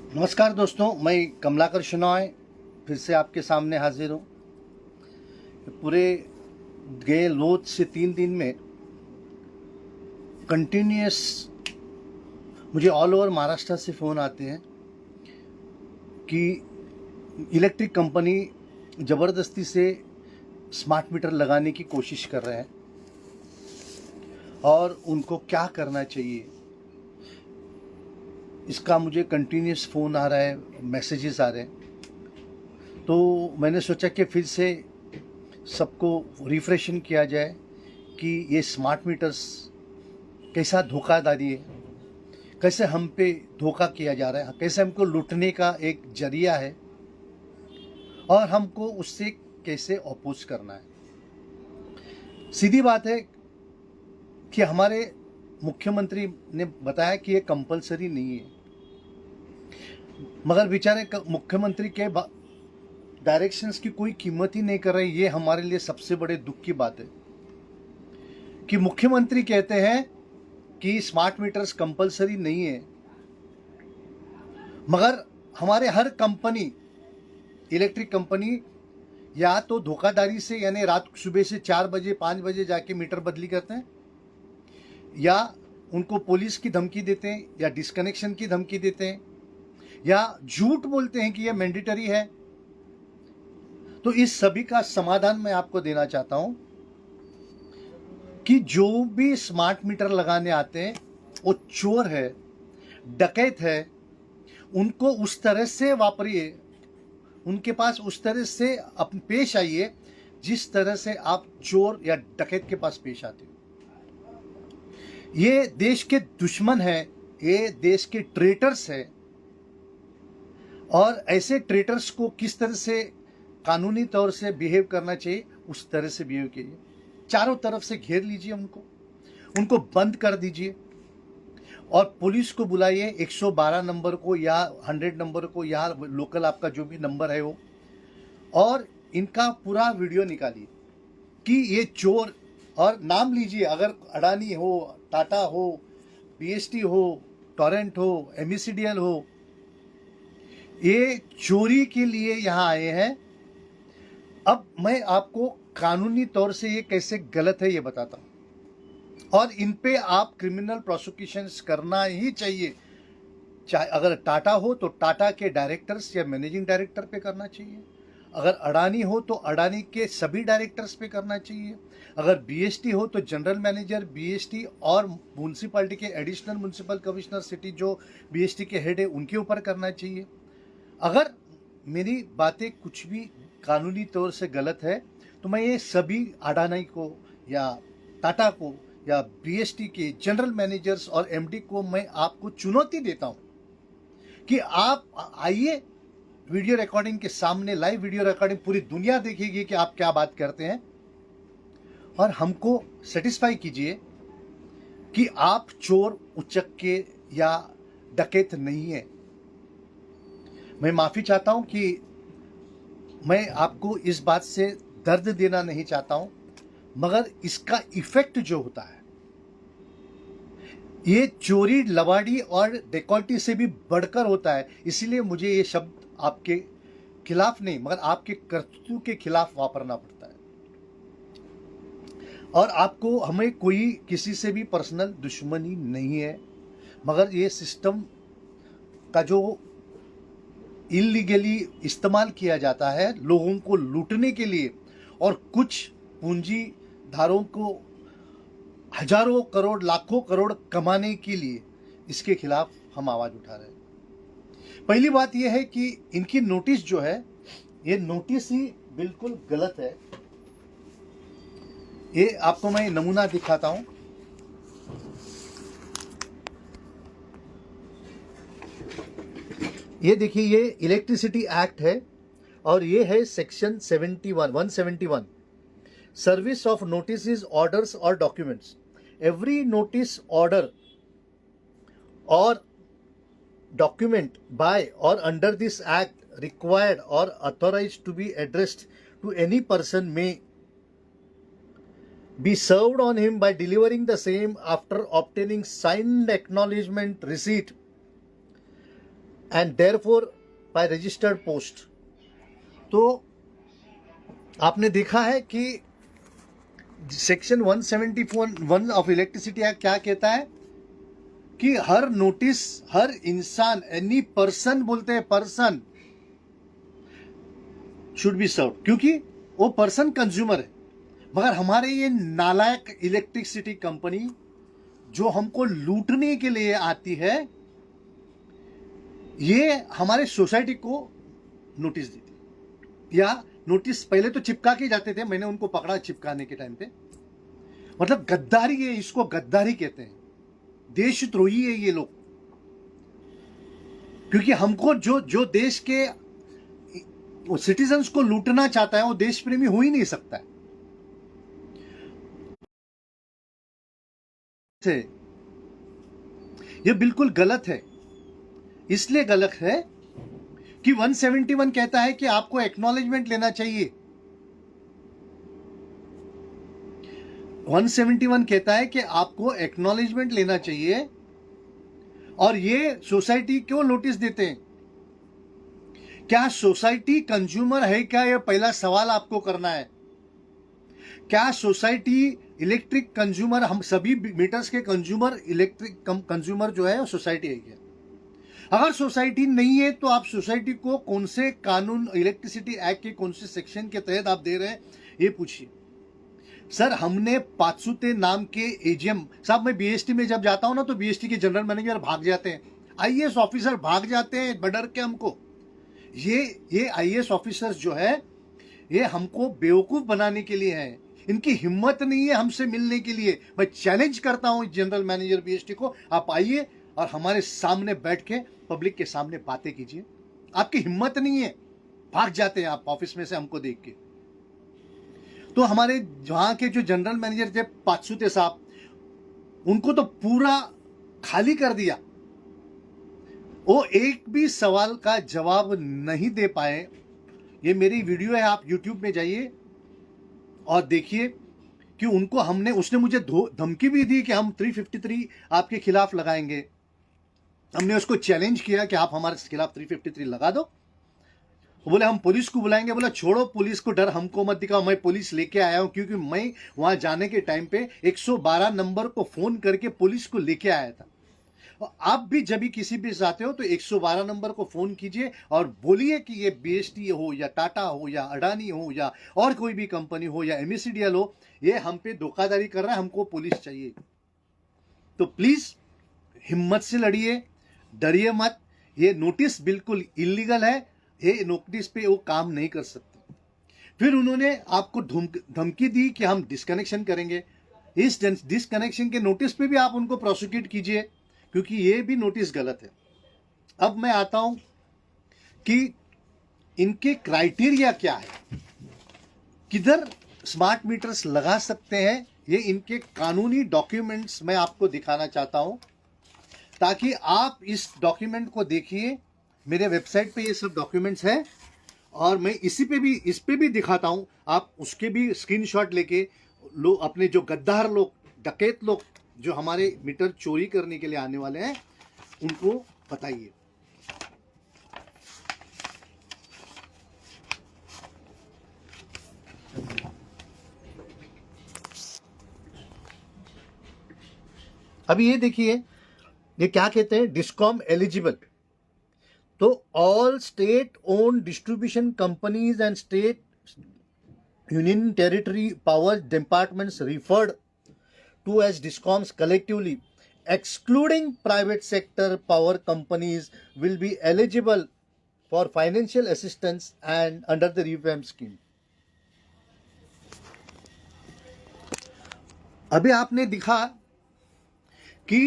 नमस्कार दोस्तों, मैं कमलाकर शेनॉय फिर से आपके सामने हाजिर हूँ। पूरे गए 2 से 3 दिन में कंटिन्यूस मुझे ऑल ओवर महाराष्ट्र से फ़ोन आते हैं कि इलेक्ट्रिक कंपनी ज़बरदस्ती से स्मार्ट मीटर लगाने की कोशिश कर रहे हैं और उनको क्या करना चाहिए, इसका मुझे कंटिन्यूस फ़ोन आ रहा है, मैसेजेस आ रहे हैं। तो मैंने सोचा कि फिर से सबको रिफ्रेशन किया जाए कि ये स्मार्ट मीटर्स कैसा धोखाधड़ी है, कैसे हम पे धोखा किया जा रहा है, कैसे हमको लूटने का एक जरिया है और हमको उससे कैसे अपोज करना है। सीधी बात है कि हमारे मुख्यमंत्री ने बताया कि ये कंपलसरी नहीं है, मगर बेचारे मुख्यमंत्री के डायरेक्शंस की कोई कीमत ही नहीं कर रहे। ये हमारे लिए सबसे बड़े दुख की बात है कि मुख्यमंत्री कहते हैं कि स्मार्ट मीटर्स कंपलसरी नहीं है, मगर हमारे हर कंपनी, इलेक्ट्रिक कंपनी या तो धोखाधड़ी से, यानी रात सुबह से 4 बजे 5 बजे जाके मीटर बदली करते हैं, या उनको पुलिस की धमकी देते हैं, या डिस्कनेक्शन की धमकी देते हैं, या झूठ बोलते हैं कि यह मैंडेटरी है। तो इस सभी का समाधान मैं आपको देना चाहता हूं कि जो भी स्मार्ट मीटर लगाने आते हैं वो चोर है, डकैत है, उनको उस तरह से वापरिए, उनके पास उस तरह से पेश आइए जिस तरह से आप चोर या डकैत के पास पेश आते हो। ये देश के दुश्मन है, ये देश के ट्रेटर्स है, और ऐसे ट्रेटर्स को किस तरह से कानूनी तौर से बिहेव करना चाहिए उस तरह से बिहेव कीजिए। चारों तरफ से घेर लीजिए, उनको बंद कर दीजिए और पुलिस को बुलाइए, 112 नंबर को या 100 नंबर को या लोकल आपका जो भी नंबर है वो, और इनका पूरा वीडियो निकालिए कि ये चोर, और नाम लीजिए, अगर अडानी हो, टाटा हो, बीएसटी हो, टोरेंट हो, एमईसीडीएल हो, ये चोरी के लिए यहाँ आए हैं। अब मैं आपको कानूनी तौर से ये कैसे गलत है ये बताता हूँ, और इन पे आप क्रिमिनल प्रोसिक्यूशंस करना ही चाहिए। चाहे अगर टाटा हो तो टाटा के डायरेक्टर्स या मैनेजिंग डायरेक्टर पे करना चाहिए, अगर अडानी हो तो अडानी के सभी डायरेक्टर्स पे करना चाहिए, अगर बीएसटी हो तो जनरल मैनेजर बीएसटी और म्यूनसिपैलिटी के एडिशनल म्यूनसिपल कमिश्नर सिटी जो बीएसटी के हेड है उनके ऊपर करना चाहिए। अगर मेरी बातें कुछ भी कानूनी तौर से गलत है तो मैं ये सभी अडानी को या टाटा को या बीएसटी के जनरल मैनेजर्स और एमडी को मैं आपको चुनौती देता हूं कि आप आइए वीडियो रिकॉर्डिंग के सामने, लाइव वीडियो रिकॉर्डिंग पूरी दुनिया देखेगी कि आप क्या बात करते हैं, और हमको सेटिस्फाई कीजिए कि आप चोर, उचक्के या डकैत नहीं है। मैं माफ़ी चाहता हूं कि मैं आपको इस बात से दर्द देना नहीं चाहता हूं, मगर इसका इफेक्ट जो होता है ये चोरी, लवाड़ी और डेकॉल्टी से भी बढ़कर होता है। इसीलिए मुझे ये शब्द आपके खिलाफ नहीं मगर आपके कर्तव्य के खिलाफ वापरना पड़ता है। और आपको, हमें कोई किसी से भी पर्सनल दुश्मनी नहीं है, मगर ये सिस्टम का जो इलीगली इस्तेमाल किया जाता है लोगों को लूटने के लिए और कुछ पूंजीधारों को हजारों करोड़, लाखों करोड़ कमाने के लिए, इसके खिलाफ हम आवाज उठा रहे हैं। पहली बात यह है कि इनकी नोटिस जो है, ये नोटिस ही बिल्कुल गलत है। ये आपको मैं नमूना दिखाता हूं। ये देखिए, ये इलेक्ट्रिसिटी एक्ट है और ये है section 171 service of notice, orders और डॉक्यूमेंट्स। एवरी नोटिस, ऑर्डर और document by or under this act required or authorized to be addressed to any person may be served on him by delivering the same after obtaining signed acknowledgement receipt and therefore by registered post। तो आपने देखा है कि section 174 of electricity act क्या कहता है कि हर notice, हर इंसान, एनी पर्सन बोलते हैं, पर्सन शुड बी सर्व, क्योंकि वो पर्सन कंज्यूमर है। मगर हमारे ये नालायक इलेक्ट्रिसिटी कंपनी जो हमको लूटने के लिए आती है, ये हमारे सोसाइटी को नोटिस देती, या नोटिस पहले तो चिपका के जाते थे, मैंने उनको पकड़ा चिपकाने के टाइम पे। मतलब गद्दारी है, इसको गद्दारी कहते हैं, देशद्रोही है ये लोग। क्योंकि हमको जो देश के सिटीजन्स को लूटना चाहता है वो देश प्रेमी हो ही नहीं सकता है। ये बिल्कुल गलत है। इसलिए गलत है कि 171 कहता है कि आपको एक्नॉलेजमेंट लेना चाहिए। 171 कहता है कि आपको एक्नॉलेजमेंट लेना चाहिए, और ये सोसाइटी क्यों नोटिस देते हैं? क्या सोसाइटी कंज्यूमर है क्या? यह पहला सवाल आपको करना है। क्या सोसाइटी इलेक्ट्रिक कंज्यूमर, हम सभी मीटर्स के कंज्यूमर, इलेक्ट्रिक कंज्यूमर जो है वो सोसाइटी है क्या? अगर सोसाइटी नहीं है तो आप सोसाइटी को कौन से कानून, इलेक्ट्रिसिटी एक्ट के कौन से सेक्शन के तहत आप दे रहे हैं, ये पूछिए। सर, हमने पाचुते नाम के एजीएम साहब, मैं बीएसटी में जब जाता हूं ना तो बीएसटी के जनरल मैनेजर भाग जाते हैं, आईएएस ऑफिसर भाग जाते हैं डर के हमको। ये आईएएस ऑफिसर्स जो है ये हमको बेवकूफ बनाने के लिए हैं। इनकी हिम्मत नहीं है हमसे मिलने के लिए। मैं चैलेंज करता हूं जनरल मैनेजर बीएसटी को, आप आइए और हमारे सामने बैठ के पब्लिक के सामने बातें कीजिए। आपकी हिम्मत नहीं है, भाग जाते हैं आप ऑफिस में से हमको देख के। तो हमारे वहां के जो जनरल मैनेजर थे पाचुते साहब, उनको तो पूरा खाली कर दिया। वो एक भी सवाल का जवाब नहीं दे पाए। ये मेरी वीडियो है, आप यूट्यूब में जाइए और देखिए कि उनको हमने, उसने मुझे धमकी भी दी कि हम 353 आपके खिलाफ लगाएंगे। हमने उसको चैलेंज किया कि आप हमारे खिलाफ 353 लगा दो। वो बोले हम पुलिस को बुलाएंगे। बोला छोड़ो पुलिस को, डर हमको मत दिखाओ, मैं पुलिस लेके आया हूं। क्योंकि मैं वहां जाने के टाइम पे 112 नंबर को फोन करके पुलिस को लेके आया था। और आप भी जब भी किसी भी जाते हो तो 112 नंबर को फोन कीजिए और बोलिए कि ये बीएसटी हो या टाटा हो या अडानी हो या और कोई भी कंपनी हो या एमएससीडीएल हो, ये हम पे धोखाधड़ी कर रहा है, हमको पुलिस चाहिए। तो प्लीज हिम्मत से लड़िए, डरिए मत। ये नोटिस बिल्कुल इलीगल है, ये नोटिस पे वो काम नहीं कर सकते। फिर उन्होंने आपको धमकी दी कि हम डिस्कनेक्शन करेंगे। इस डिस्कनेक्शन के नोटिस पे भी आप उनको प्रोसिक्यूट कीजिए, क्योंकि ये भी नोटिस गलत है। अब मैं आता हूं कि इनके क्राइटेरिया क्या है, किधर स्मार्ट मीटर्स लगा सकते हैं। ये इनके कानूनी डॉक्यूमेंट्स मैं आपको दिखाना चाहता हूं, ताकि आप इस डॉक्यूमेंट को देखिए। मेरे वेबसाइट पे ये सब डॉक्यूमेंट्स हैं, और मैं इस पे भी दिखाता हूं। आप उसके भी स्क्रीनशॉट लेके लोग, अपने जो गद्दार लोग, डकैत लोग जो हमारे मीटर चोरी करने के लिए आने वाले हैं, उनको बताइए। अभी ये देखिए, ये क्या कहते हैं, डिस्कॉम एलिजिबल। तो all state own distribution companies and state union territory power departments referred to as DISCOMs collectively, excluding private sector power companies, will be eligible for financial assistance and under the revamp scheme. अभी आपने दिखा कि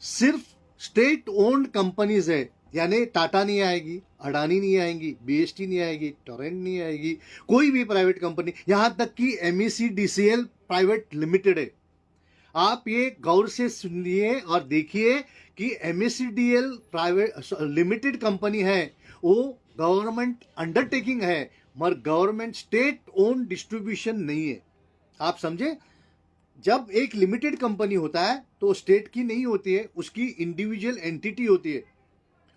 सिर्फ state owned companies है, यानी टाटा नहीं आएगी, अडानी नहीं आएगी, बीएसटी नहीं आएगी, टोरेंट नहीं आएगी, कोई भी प्राइवेट कंपनी, यहां तक कि MECDCL प्राइवेट लिमिटेड है। आप ये गौर से सुनिए और देखिए कि MECDL प्राइवेट लिमिटेड कंपनी है, वो गवर्नमेंट अंडरटेकिंग है, मगर गवर्नमेंट स्टेट ओन डिस्ट्रीब्यूशन नहीं है। आप समझे? जब एक लिमिटेड कंपनी होता है तो स्टेट की नहीं होती है, उसकी इंडिविजुअल एंटिटी होती है।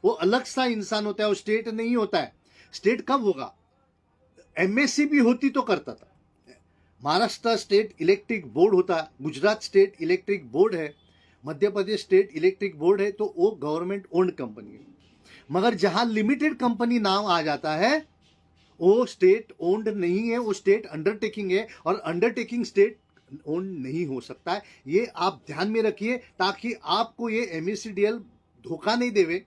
वो अलग सा इंसान होता है, वो स्टेट नहीं होता है। स्टेट कब होगा? एमएससी भी होती तो करता था। महाराष्ट्र स्टेट इलेक्ट्रिक बोर्ड होता है, गुजरात स्टेट इलेक्ट्रिक बोर्ड है, Madhya Pradesh state electric board है, तो वो गवर्नमेंट ओन्ड कंपनी है। मगर जहां लिमिटेड कंपनी नाम आ जाता है वो स्टेट ओन्ड नहीं है, वो स्टेट अंडरटेकिंग है, और अंडरटेकिंग स्टेट ओन्ड नहीं हो सकता है। ये आप ध्यान में रखिए ताकि आपको ये एमएससीडीएल धोखा नहीं देवे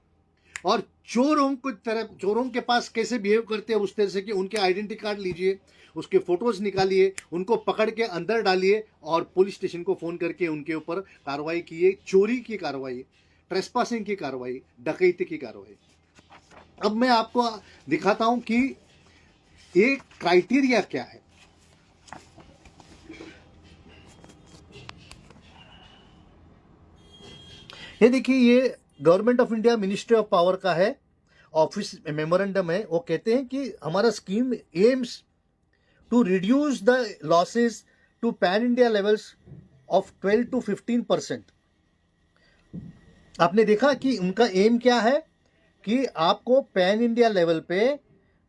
और चोरों के पास कैसे बिहेव करते हैं उस तरह से कि उनके आइडेंटिटी कार्ड लीजिए, उसके फोटोज निकालिए, उनको पकड़ के अंदर डालिए और पुलिस स्टेशन को फोन करके उनके ऊपर कार्रवाई कीजिए, चोरी की कार्रवाई, ट्रेसपासिंग की कार्रवाई, डकैती की कार्रवाई। अब मैं आपको दिखाता हूं कि ये क्राइटेरिया क्या है। ये देखिए, ये government of India ministry of power का है, ऑफिस मेमोरेंडम है। वो कहते हैं कि हमारा scheme aims to reduce the losses to pan India levels of 12 to 15%। आपने देखा कि उनका एम क्या है कि आपको पैन इंडिया लेवल पे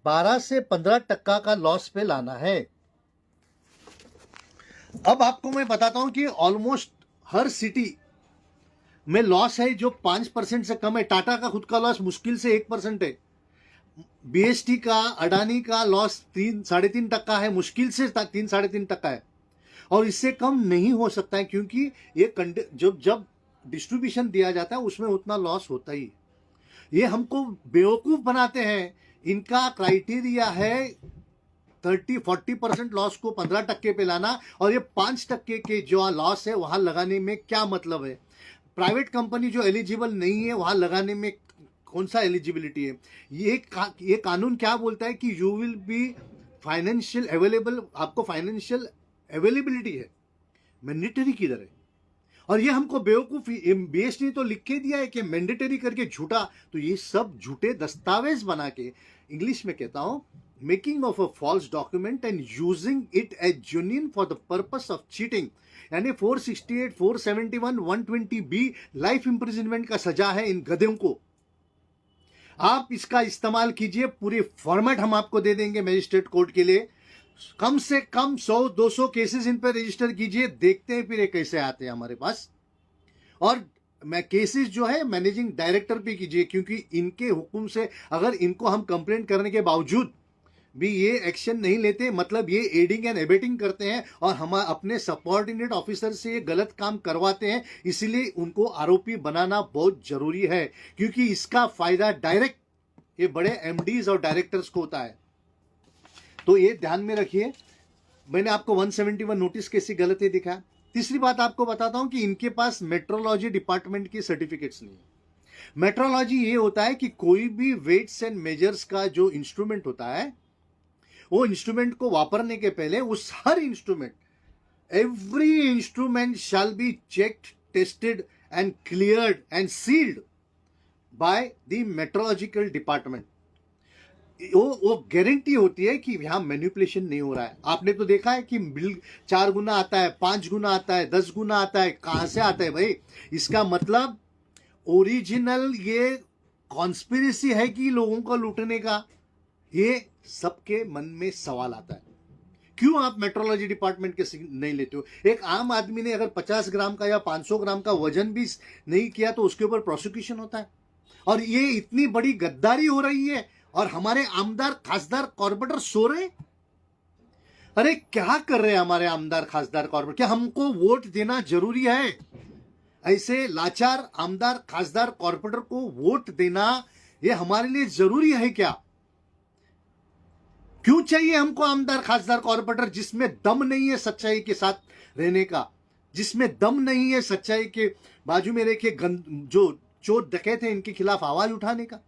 12 से 15% का लॉस पे लाना है। अब आपको मैं बताता हूं कि ऑलमोस्ट हर सिटी में लॉस है जो 5% से कम है। टाटा का खुद का लॉस मुश्किल से 1% है। बीएसटी का, अडानी का लॉस 3-3.5% है, मुश्किल से 3-3.5% है, और इससे कम नहीं हो सकता है क्योंकि ये जब डिस्ट्रीब्यूशन दिया जाता है उसमें उतना लॉस होता ही। ये हमको बेवकूफ बनाते हैं। इनका क्राइटेरिया है 30-40% लॉस को 15% पे लाना, और ये 5% के जो लॉस है वहां लगाने में क्या मतलब है? प्राइवेट कंपनी जो एलिजिबल नहीं है वहां लगाने में कौन सा एलिजिबिलिटी है? ये कानून क्या बोलता है कि you will be financial available, आपको फाइनेंशियल अवेलेबिलिटी है, मैंडेटरी किधर है? और ये हमको बेवकूफ बीएसटी ने तो लिख के दिया है कि मैंडेटरी करके झूठा। तो ये सब झूठे दस्तावेज बना के, इंग्लिश में कहता हूं, making of a false document and using it as genuine for the purpose of cheating, यानी 468, 471, 120B लाइफ इंप्रिजनमेंट का सजा है इन गधों को। आप इसका इस्तेमाल कीजिए, पूरे फॉर्मेट हम आपको दे देंगे मजिस्ट्रेट कोर्ट के लिए। कम से कम 100-200 केसेस इन पर रजिस्टर कीजिए, देखते हैं फिर ये कैसे आते हैं हमारे पास। और मैं केसेस जो है मैनेजिंग डायरेक्टर पे कीजिए, क्योंकि इनके हुक्म से अगर इनको हम कंप्लेंट करने के बावजूद भी ये एक्शन नहीं लेते, मतलब ये एडिंग एंड एबेटिंग करते हैं और हम अपने सबऑर्डिनेट ऑफिसर से ये गलत काम करवाते हैं। इसीलिए उनको आरोपी बनाना बहुत जरूरी है, क्योंकि इसका फायदा डायरेक्ट ये बड़े एमडीज और डायरेक्टर्स को होता है। तो ये ध्यान में रखिए। मैंने आपको 171 नोटिस कैसी गलत है दिखाया। तीसरी बात आपको बताता हूं कि इनके पास मेट्रोलॉजी डिपार्टमेंट की सर्टिफिकेट्स नहीं है। मेट्रोलॉजी ये होता है कि कोई भी वेट्स एंड मेजर्स का जो इंस्ट्रूमेंट होता है, वो इंस्ट्रूमेंट को वापरने के पहले उस हर instrument, every instrument shall be checked, tested and cleared and sealed by the metrological department. वो गारंटी होती है कि यहां मैनिपुलेशन नहीं हो रहा है। आपने तो देखा है कि बिल 4 गुना आता है, 5 गुना आता है, 10 गुना आता है। कहां से आता है भाई? इसका मतलब ओरिजिनल ये कॉन्स्पिरेसी है कि लोगों को लूटने का। ये सबके मन में सवाल आता है, क्यों आप मेट्रोलॉजी डिपार्टमेंट के नहीं लेते हो? एक आम आदमी ने अगर 50 ग्राम का या 500 ग्राम का वजन भी नहीं किया तो उसके ऊपर प्रोसिक्यूशन होता है। और ये इतनी बड़ी गद्दारी हो रही है और हमारे आमदार खासदार कॉर्पोरेटर सो रहे। अरे क्या कर रहे हैं हमारे आमदार खासदार कॉर्पोरेटर? क्या हमको वोट देना जरूरी है? ऐसे लाचार आमदार खासदार कॉर्पोरेटर को वोट देना ये हमारे लिए जरूरी है क्या? क्यों चाहिए हमको आमदार खासदार कॉर्पोरेटर जिसमें दम नहीं है सच्चाई के साथ रहने का, जिसमें दम नहीं है सच्चाई के बाजू में रह के जो चोर डकैत हैं इनके खिलाफ आवाज उठाने का?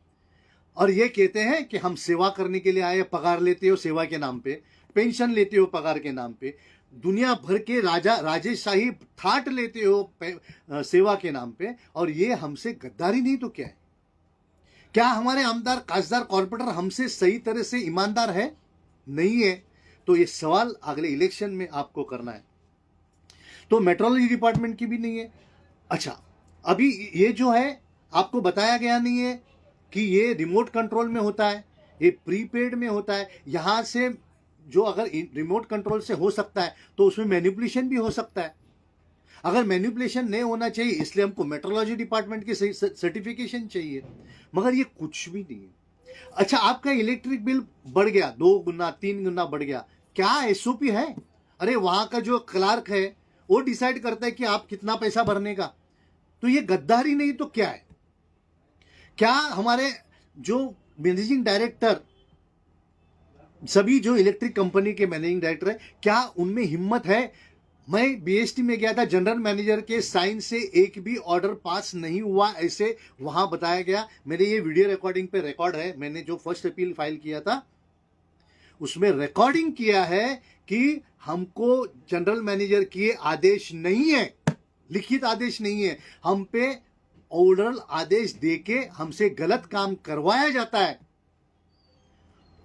और ये कहते हैं कि हम सेवा करने के लिए आए, पगार लेते हो सेवा के नाम पे, पेंशन लेते हो पगार के नाम पे, दुनिया भर के राजेशाही ठाट लेते हो सेवा के नाम पे, और ये हमसे गद्दारी नहीं तो क्या है? क्या हमारे आमदार खासदार कॉर्पोरेटर हमसे सही तरह से ईमानदार है? नहीं है। तो ये सवाल अगले इलेक्शन में आपको करना है। तो मेट्रोलॉजी डिपार्टमेंट की भी नहीं है। अच्छा, अभी ये जो है आपको बताया गया नहीं है कि ये रिमोट कंट्रोल में होता है, ये प्रीपेड में होता है। यहाँ से जो अगर रिमोट कंट्रोल से हो सकता है तो उसमें मैनिपुलेशन भी हो सकता है। अगर मैनिपुलेशन नहीं होना चाहिए इसलिए हमको मेट्रोलॉजी डिपार्टमेंट की सर्टिफिकेशन चाहिए, मगर ये कुछ भी नहीं है। अच्छा, आपका इलेक्ट्रिक बिल बढ़ गया, 2 गुना 3 गुना बढ़ गया, क्या एसओपी है? अरे वहां का जो क्लार्क है वो डिसाइड करता है कि आप कितना पैसा भरने का। तो ये गद्दारी नहीं तो क्या है? क्या हमारे जो मैनेजिंग डायरेक्टर, सभी जो इलेक्ट्रिक कंपनी के मैनेजिंग डायरेक्टर है, क्या उनमें हिम्मत है? मैं बीएसटी में गया था, जनरल मैनेजर के साइन से एक भी ऑर्डर पास नहीं हुआ, ऐसे वहां बताया गया। मेरे ये वीडियो रिकॉर्डिंग पे रिकॉर्ड है, मैंने जो फर्स्ट अपील फाइल किया था उसमें रिकॉर्डिंग किया है कि हमको जनरल मैनेजर के आदेश नहीं है, लिखित आदेश नहीं है, हम पे ओरल आदेश देके हमसे गलत काम करवाया जाता है।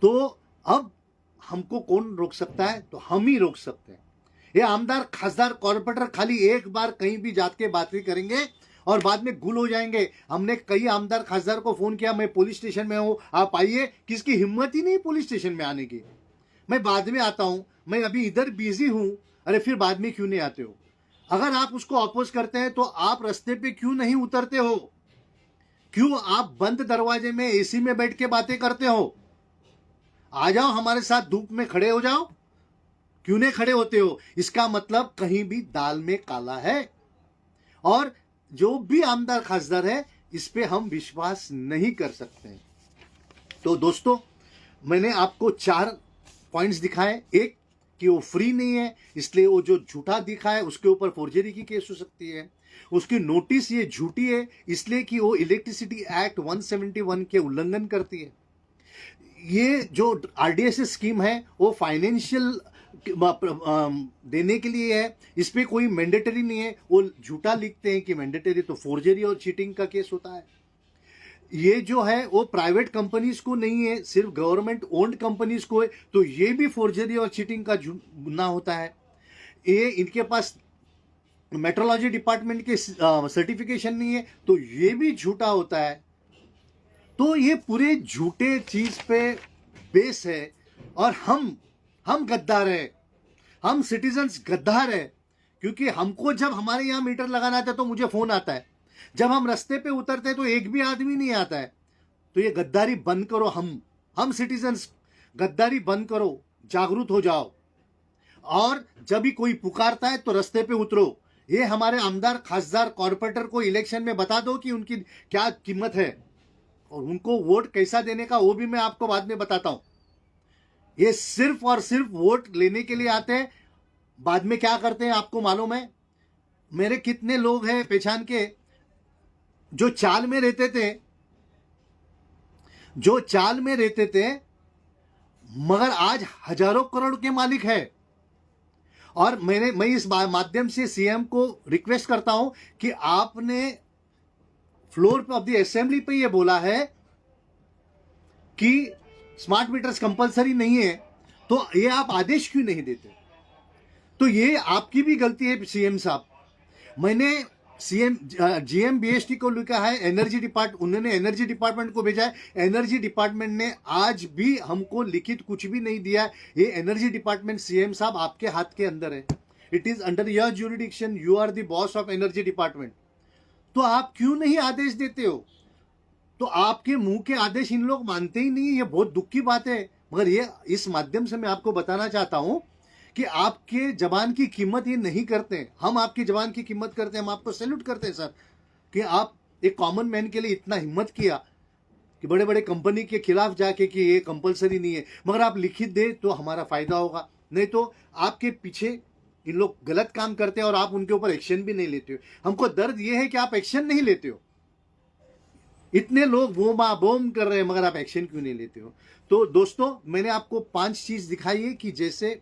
तो अब हमको कौन रोक सकता है? तो हम ही रोक सकते हैं। ये आमदार खासदार कॉर्पोरेटर खाली एक बार कहीं भी जात के बात नहीं करेंगे और बाद में गुल हो जाएंगे। हमने कई आमदार खासदार को फोन किया, मैं पुलिस स्टेशन में हूं, आप आइए। किसकी हिम्मत ही नहीं पुलिस स्टेशन में आने की। मैं बाद में आता हूं, मैं अभी इधर बिजी हूं। अरे फिर बाद में क्यों नहीं आते हो? अगर आप उसको अपोज करते हैं तो आप रास्ते पे क्यों नहीं उतरते हो? क्यों आप बंद दरवाजे में एसी में बैठ के बातें करते हो? आ जाओ हमारे साथ, धूप में खड़े हो जाओ। क्यों नहीं खड़े होते हो? इसका मतलब कहीं भी दाल में काला है। और जो भी आमदार खासदार है इस पे हम विश्वास नहीं कर सकते। तो दोस्तों, मैंने आपको 4 पॉइंट्स दिखाए। एक कि वो फ्री नहीं है, इसलिए वो जो झूठा दिखा है उसके ऊपर फोर्जरी की केस हो सकती है। उसकी नोटिस ये झूठी है इसलिए कि वो इलेक्ट्रिसिटी एक्ट 171 के उल्लंघन करती है। ये जो आरडीएसएस स्कीम है वो फाइनेंशियल देने के लिए है, इस पे कोई मैंडेटरी नहीं है। वो झूठा लिखते हैं कि मैंडेटरी, तो फोर्जरी और चीटिंग का केस होता है। ये जो है वो प्राइवेट कंपनीज को नहीं है, सिर्फ गवर्नमेंट ओन्ड कंपनीज को है, तो ये भी फोर्जरी और चीटिंग का गुनाह होता है। ये इनके पास मेट्रोलॉजी डिपार्टमेंट के सर्टिफिकेशन नहीं है, तो ये भी झूठा होता है। तो ये पूरे झूठे चीज पे बेस है। और हम गद्दार है, हम सिटीजन्स गद्दार है। क्योंकि हमको जब हमारे यहाँ मीटर लगाना आता है तो मुझे फोन आता है, जब हम रास्ते पे उतरते हैं तो एक भी आदमी नहीं आता है। तो ये गद्दारी बंद करो। हम सिटीजन्स गद्दारी बंद करो, जागरूक हो जाओ। और जब भी कोई पुकारता है तो रास्ते पे उतरो। ये हमारे आमदार खासदार कॉर्पोरेटर को इलेक्शन में बता दो कि उनकी क्या कीमत है, और उनको वोट कैसा देने का वो भी मैं आपको बाद में बताता हूं। ये सिर्फ और सिर्फ वोट लेने के लिए आते हैं, बाद में क्या करते हैं आपको मालूम है? मेरे कितने लोग हैं पहचान के जो चाल में रहते थे, मगर आज हजारों करोड़ के मालिक है। और मैं इस माध्यम से सीएम को रिक्वेस्ट करता हूं कि आपने फ्लोर ऑफ द असेंबली पे ये बोला है कि स्मार्ट मीटर्स कंपलसरी नहीं है, तो ये आप आदेश क्यों नहीं देते? तो ये आपकी भी गलती है सीएम साहब। मैंने जीएम बीएसटी को लिखा है, उन्होंने एनर्जी डिपार्टमेंट को भेजा है। एनर्जी डिपार्टमेंट ने आज भी हमको लिखित कुछ भी नहीं दिया। ये एनर्जी डिपार्टमेंट सीएम साहब आपके हाथ के अंदर है। It is under your jurisdiction, you are the boss of energy department. तो आप क्यों नहीं आदेश देते हो? तो आपके मुंह के आदेश इन लोग मानते ही नहीं। ये बहुत दुख की बात है। मगर ये इस माध्यम से मैं आपको बताना चाहता हूं कि आपके जबान की कीमत ये नहीं करते। हम आपकी जबान की कीमत करते हैं, हम आपको सैल्यूट करते हैं सर, कि आप एक कॉमन मैन के लिए इतना हिम्मत किया कि बड़े बड़े कंपनी के खिलाफ जाके कि ये कंपलसरी नहीं है। मगर आप लिखित दे तो हमारा फायदा होगा, नहीं तो आपके पीछे इन लोग गलत काम करते हैं और आप उनके ऊपर एक्शन भी नहीं लेते हो। हमको दर्द ये है कि आप एक्शन नहीं लेते हो। इतने लोग बोम कर रहे हैं मगर आप एक्शन क्यों नहीं लेते हो? तो दोस्तों, मैंने आपको 5 चीज दिखाई है कि जैसे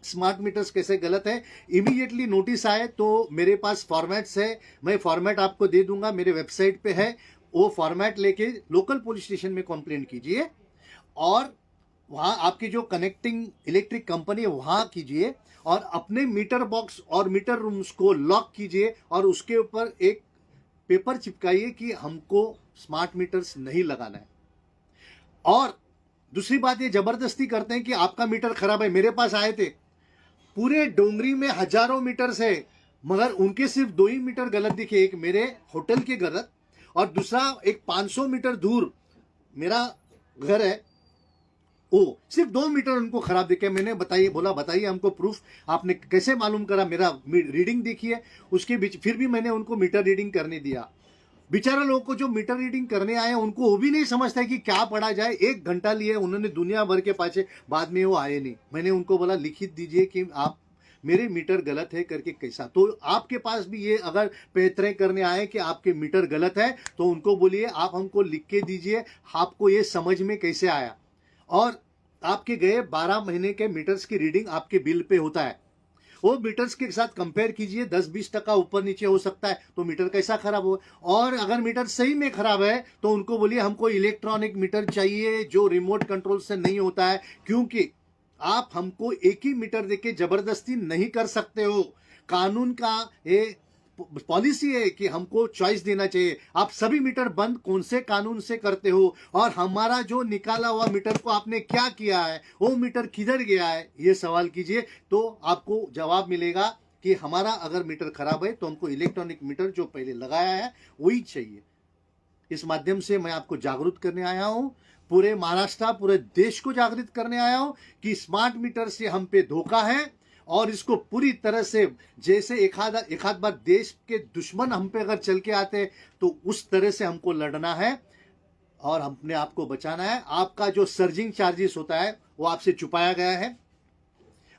स्मार्ट मीटर्स कैसे गलत है। इमीडिएटली नोटिस आए तो मेरे पास फॉर्मेट्स है, मैं फॉर्मेट आपको दे दूंगा, मेरे वेबसाइट पे है। वो फॉर्मेट लेके लोकल पुलिस स्टेशन में कंप्लेंट कीजिए और वहां आपकी जो कनेक्टिंग इलेक्ट्रिक कंपनी है वहां कीजिए, और अपने मीटर बॉक्स और मीटर रूम्स को लॉक कीजिए और उसके ऊपर एक पेपर चिपकाइए कि हमको स्मार्ट मीटर्स नहीं लगाना है। और दूसरी बात, ये जबरदस्ती करते हैं कि आपका मीटर खराब है। मेरे पास आए थे, पूरे डोंगरी में हजारों मीटर्स है, मगर उनके सिर्फ 2 ही मीटर गलत दिखे। एक मेरे होटल के गलत, और दूसरा एक 500 मीटर दूर मेरा घर है, वो सिर्फ 2 मीटर उनको खराब दिखे। मैंने बताइए हमको प्रूफ, आपने कैसे मालूम करा? मेरा रीडिंग देखिए उसके बीच, फिर भी मैंने उनको मीटर रीडिंग करने दिया। बेचारा लोगों को जो मीटर रीडिंग करने आए उनको वो भी नहीं समझता है कि क्या पढ़ा जाए। 1 घंटा लिए उन्होंने दुनिया भर के पाछे, बाद में वो आए नहीं। मैंने उनको बोला लिखित दीजिए कि आप मेरे मीटर गलत है करके कैसा। तो आपके पास भी ये अगर पैतरे करने आए कि आपके मीटर गलत है, तो उनको बोलिए आप हमको लिख के दीजिए आपको ये समझ में कैसे आया। और आपके गए 12 महीने के मीटर्स की रीडिंग आपके बिल पे होता है, वो मीटर्स के साथ कंपेयर कीजिए, 10-20% ऊपर नीचे हो सकता है, तो मीटर कैसा खराब हो। और अगर मीटर सही में खराब है तो उनको बोलिए हमको इलेक्ट्रॉनिक मीटर चाहिए जो रिमोट कंट्रोल से नहीं होता है, क्योंकि आप हमको एक ही मीटर देके जबरदस्ती नहीं कर सकते हो। कानून का ये पॉलिसी है कि हमको चॉइस देना चाहिए। आप सभी मीटर बंद कौन से कानून से करते हो, और हमारा जो निकाला हुआ मीटर को आपने क्या किया है, वो मीटर किधर गया है, ये सवाल कीजिए, तो आपको जवाब मिलेगा कि हमारा अगर मीटर खराब है तो हमको इलेक्ट्रॉनिक मीटर जो पहले लगाया है वही चाहिए। इस माध्यम से मैं आपको जागरूक करने आया हूं, पूरे महाराष्ट्र, पूरे देश को जागृत करने आया हूं कि स्मार्ट मीटर से हम पे धोखा है, और इसको पूरी तरह से, जैसे एक आध बार देश के दुश्मन हम पे अगर चल के आते तो उस तरह से हमको लड़ना है और अपने आप को बचाना है। आपका जो सर्जिंग चार्जेस होता है वो आपसे छुपाया गया है।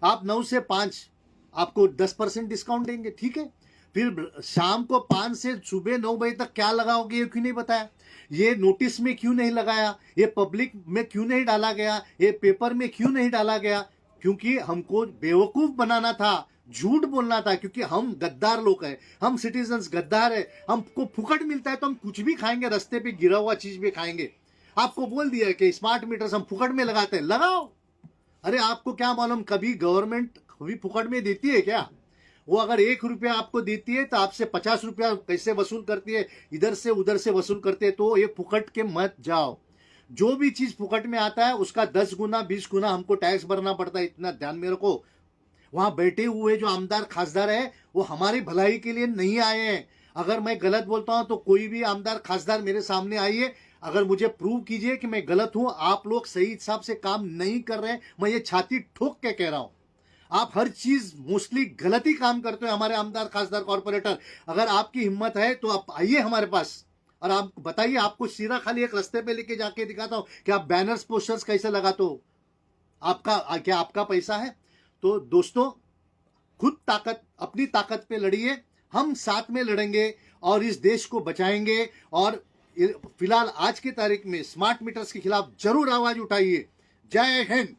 आप 9 से 5 आपको 10% डिस्काउंट देंगे, ठीक है। फिर शाम को 5 से सुबह 9 बजे तक क्या लगाओगे ये क्यों नहीं बताया? ये नोटिस में क्यों नहीं लगाया? ये पब्लिक में क्यों नहीं डाला गया? ये पेपर में क्यों नहीं डाला गया? क्योंकि हमको बेवकूफ बनाना था, झूठ बोलना था, क्योंकि हम गद्दार लोग हैं, हम सिटीजन्स गद्दार है। हमको फुकट मिलता है तो हम कुछ भी खाएंगे, रास्ते पे गिरा हुआ चीज भी खाएंगे। आपको बोल दिया कि स्मार्ट मीटर्स हम फुकट में लगाते हैं, लगाओ। अरे आपको क्या मालूम कभी गवर्नमेंट कभी फुकट में देती है क्या? वो अगर 1 रुपया आपको देती है तो आपसे 50 रुपया कैसे वसूल करती है, इधर से उधर से वसूल करते हैं। तो ये फुकट के मत जाओ। जो भी चीज फुकट में आता है उसका 10 गुना 20 गुना हमको टैक्स भरना पड़ता है, इतना ध्यान में रखो। वहां बैठे हुए जो आमदार खासदार है वो हमारी भलाई के लिए नहीं आए हैं। अगर मैं गलत बोलता हूं तो कोई भी आमदार खासदार मेरे सामने आइए, अगर मुझे प्रूव कीजिए कि मैं गलत हूं, आप लोग सही हिसाब से काम नहीं कर रहे हैं, मैं ये छाती ठोक के कह रहा हूं। आप हर चीज मोस्टली गलत ही काम करते हो हमारे आमदार खासदार कॉर्पोरेटर। अगर आपकी हिम्मत है तो आप आइए हमारे पास और आप बताइए, आपको सीधा खाली एक रास्ते पे लेके जाके दिखाता हूं कि आप बैनर्स पोस्टर्स कैसे लगाते हो। क्या आपका पैसा है? तो दोस्तों, खुद अपनी ताकत पे लड़िए, हम साथ में लड़ेंगे और इस देश को बचाएंगे। और फिलहाल आज की तारीख में स्मार्ट मीटर्स के खिलाफ जरूर आवाज उठाइए। जय हिंद।